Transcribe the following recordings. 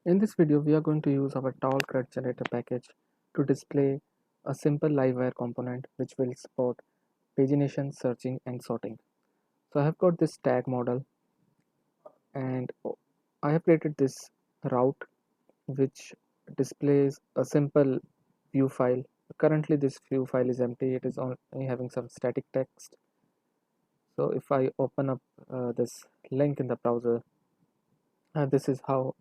In this video, we are going to use our tall CRUD generator package to display a simple livewire component which will support pagination, searching, and sorting. So I have got this tag model and I have created this route which displays a simple view file. Currently, this view file is empty, it is only having some static text. So if I open up this link in the browser, this is how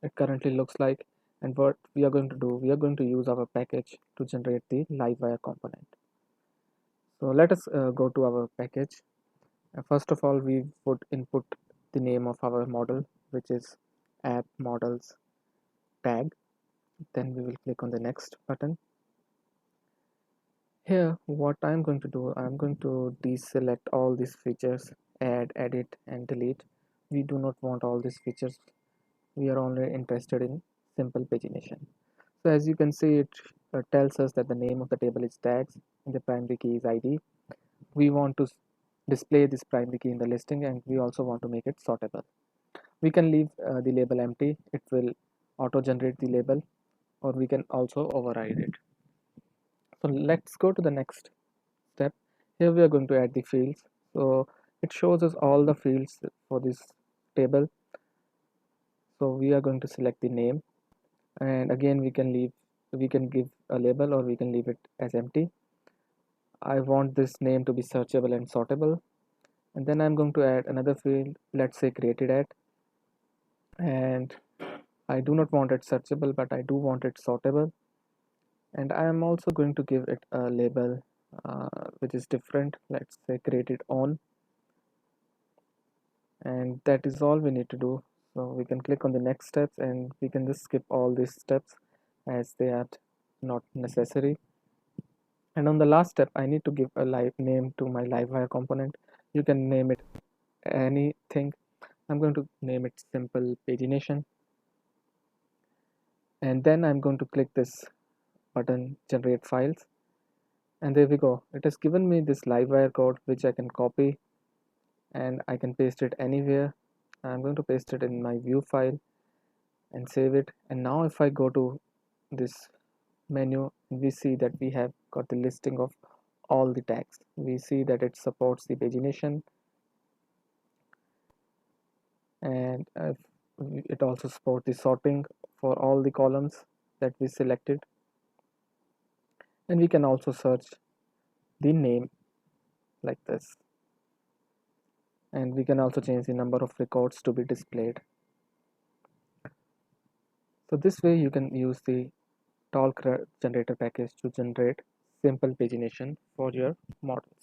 it currently looks like. And what we are going to do, we are going to use our package to generate the livewire component. So let us go to our package. First of all, we would input the name of our model, which is app models tag. Then we will click on the next button. Here, what I'm going to do, I'm going to deselect all these features, add, edit, and delete. We do not want all these features. We are only interested in simple pagination. So as you can see, it tells us that the name of the table is tags and the primary key is ID. We want to display this primary key in the listing, and we also want to make it sortable. We can leave the label empty. It will auto generate the label, or we can also override it. So let's go to the next step. Here we are going to add the fields. So it shows us all the fields for this table. So we are going to select the name, and again we can give a label, or we can leave it as empty. I want this name to be searchable and sortable, and then I'm going to add another field, let's say created at, and I do not want it searchable, but I do want it sortable. And I am also going to give it a label which is different, let's say created on, and that is all we need to do. So we can click on the next steps, and we can just skip all these steps as they are not necessary. And on the last step, I need to give a live name to my livewire component. You can name it anything. I'm going to name it simple pagination, and then I'm going to click this button generate files, and there we go. It has given me this livewire code which I can copy and I can paste it anywhere. I'm going to paste it in my view file and save it. And now if I go to this menu, we see that we have got the listing of all the tags. We see that it supports the pagination, and it also supports the sorting for all the columns that we selected, and we can also search the name like this, and we can also change the number of records to be displayed. So this way you can use the tall generator package to generate simple pagination for your models.